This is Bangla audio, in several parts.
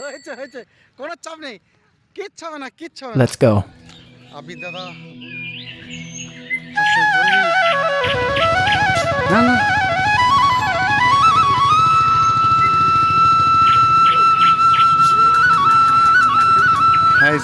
হয়েছে হয়েছে, কোনো চাপ নেই, কিচ্ছু হবে না, কিচ্ছু হবে না। Let's go. আবির দাদা আচ্ছা, ধরবি? না না হ্যাঁ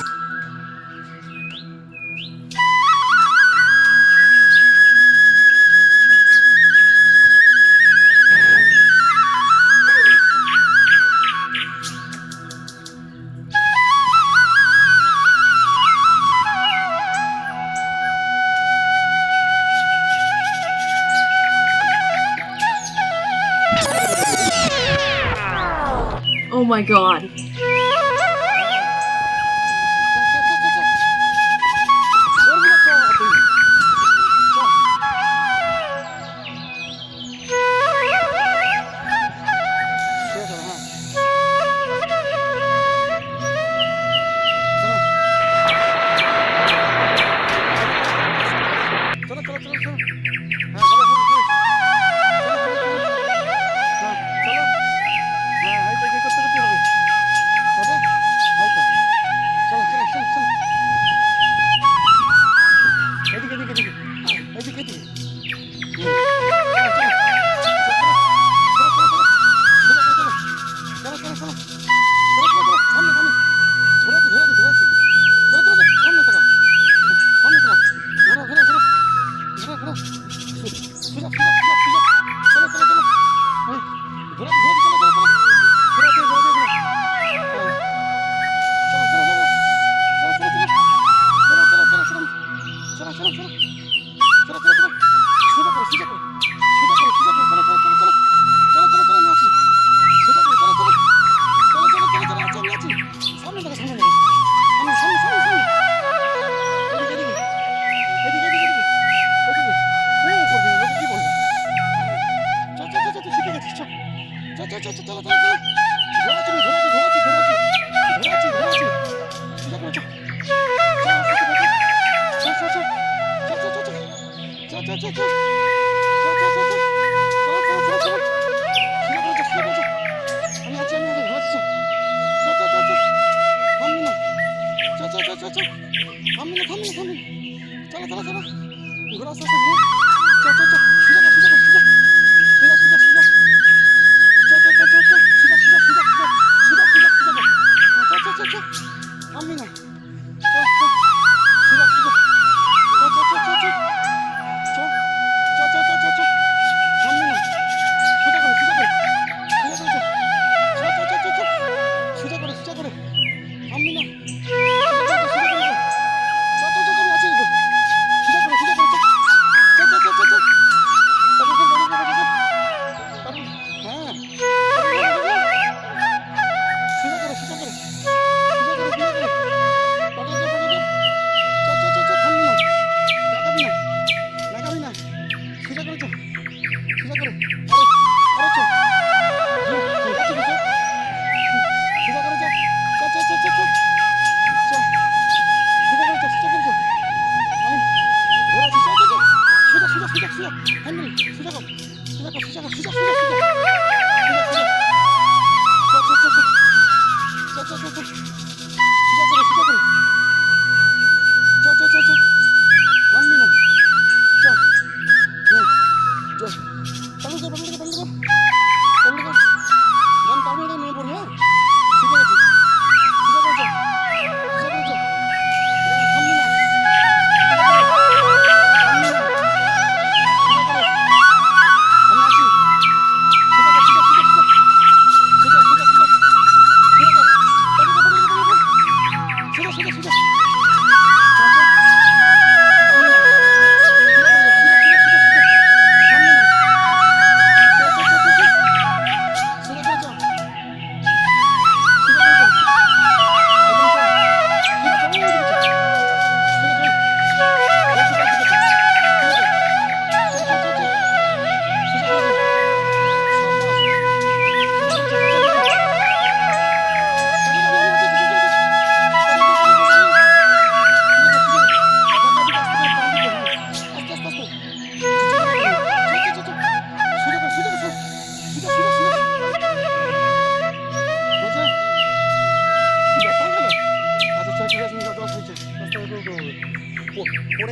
Oh my god.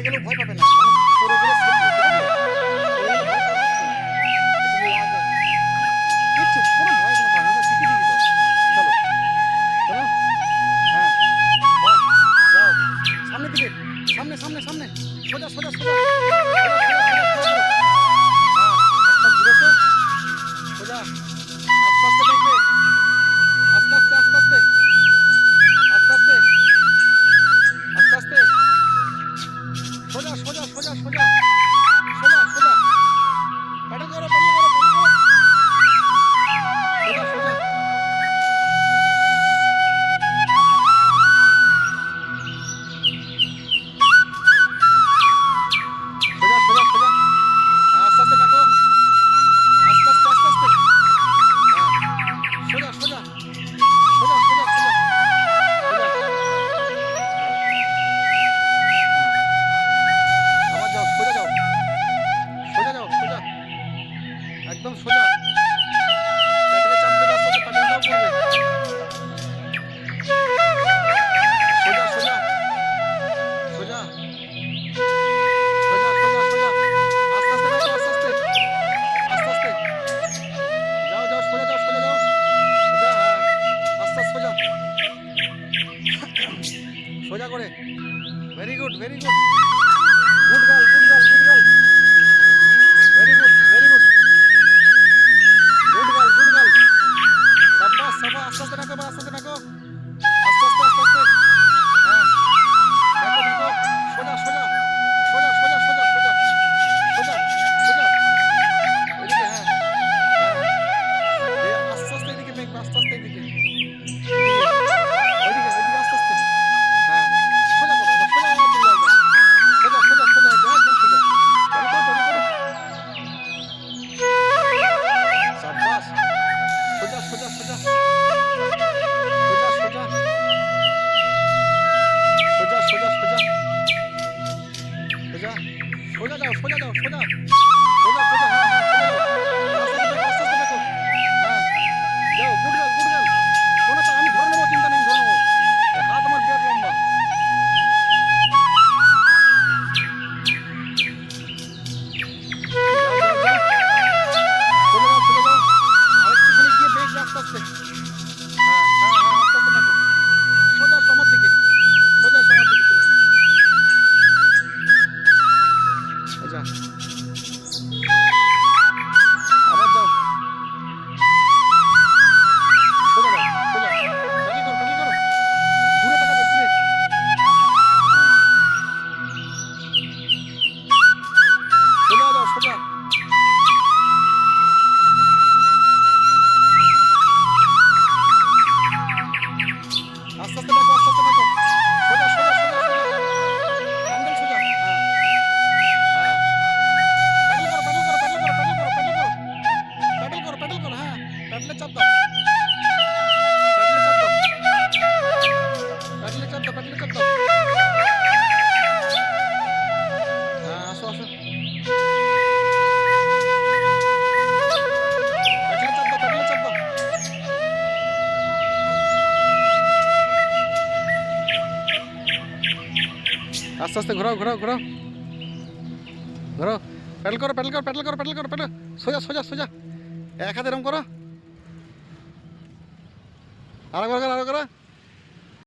পড়ে গেলেও ভয় পাবে না, মানে পড়ে গেলে সেফ, ঠিক আছে? পড়ে গেলে ভয় পাবে কিচ্ছু না। তুমি কিচ্ছু কোনো ভয় কোনো কারণ না, শিখিয়ে দিবি তো। চলো চলো, হ্যাঁ, বাহ, যাও সামনের দিকে, সামনে সামনে সামনে, সোজা সোজা সোজা সোজা সোজা সোজা সোজা করো। হ্যাঁ, একটা ঘুরেছো, সোজা, আস্তে আস্তে দেখবে, আস্তে আস্তে আস্তে আস্তে আস্তে আস্তে আস্তে আস্তে, সোজা সোজা সোজা সোজা সোজা সোজা, প্যাডেল করো প্যাডেল করো প্যাডেল করো, সোজা সোজা, সোজা সোজা সোজা, হ্যাঁ আস্তে আস্তে দেখো, আস্তে আস্তে আস্তে আস্তে, হ্যাঁ সোজা সোজা সোজা সোজা সোজা সোজা, আবার যাও, সোজা যাও, সোজা যাও, সোজা, একদম সোজা, প্যাডেলে চাপ দেবে, আস্তে আস্তে প্যাডেলটাও পড়বে, সোজা সোজা সোজা সোজা সোজা সোজা, আস্তে আস্তে দেখো, আস্তে আস্তে আস্তে আস্তে, যাও যাও সোজা যাও, সোজা যাও, সোজা, হ্যাঁ আস্তে আস্তে সোজা, সোজা করে, very good very good, good girl good girl good girl, very good very good, good girl good girl, সাবাস সাবাস, আস্তে আস্তে দেখো, আস্তে আস্তে দেখো, আস্তে আস্তে আস্তে আস্তে, হ্যাঁ দেখো দেখো, সোজা সোজা সোজা সোজা সোজা সোজা সোজা সোজা, এদিকে, হ্যাঁ হ্যাঁ, আস্তে আস্তে এদিকে দেখবে, আস্তে আস্তে এদিকে, ওইদিকে ওইদিকে আস্তে আস্তে, হ্যাঁ সোজা করো, এবার সোজা আমার চলে যাবে, সোজা সোজা সোজা একদম সোজা, করো করো করো, সাবাস, সোজা সোজা সোজা সোজা সোজা সোজা সোজা সোজা সোজা, সোজা যাও সোজা যাও সোজা সোজা সোজা, হ্যাঁ হ্যাঁ সোজা যাও, আস্তে আস্তে দেখো, হ্যাঁ যাও, গুড গার্ল গুড গার্ল, কোনো আমি ধরে নেবো, চিন্তা নেই, ধরে নেবো, হাত আমার বিরাট লম্বা, যাও যাও যাও, সোজা যাও সোজা যাও, আরেকটুখানি গিয়ে দেখবে আস্তে আস্তে, হ্যাঁ হ্যাঁ হ্যাঁ আস্তে আস্তে দেখো, সোজা আসো আমার দিকে, সোজা আসো আমার দিকে, সোজা, আবার যাও, সোজা যাও সোজা, প্যাডেল করো প্যাডেল করো, দূরে তাকাবে দূরে, হ্যাঁ সোজা যাও সোজা, আস্তে আস্তে দেখো, আস্তে আস্তে দেখো, সোজা সোজা সোজা সোজা, হ্যান্ডেল সোজা, হ্যাঁ হ্যাঁ, প্যাডেল করো প্যাডেল করো প্যাডেল করো প্যাডেল করো প্যাডেল করো প্যাডেল করো প্যাডেল করো, হ্যাঁ প্যাডেলে চাপ দাও, প্যাডেলে চাপ দাও, প্যাডেলে চাপ দাও, প্যাডেলে চাপ দাও, হ্যাঁ আসো আসো, প্যাডেলে চাপ দাও, প্যাডেলে চাপ দাও, আস্তে আস্তে ঘোরাও ঘোরাও ঘোরাও ঘোরাও, প্যাডেল করো প্যাডেল করো প্যাডেল করো প্যাডেল করো প্যাডেল, সোজা সোজা সোজা, এক হাতে এরকম করো, আরেকবার করো আরেকবার করো,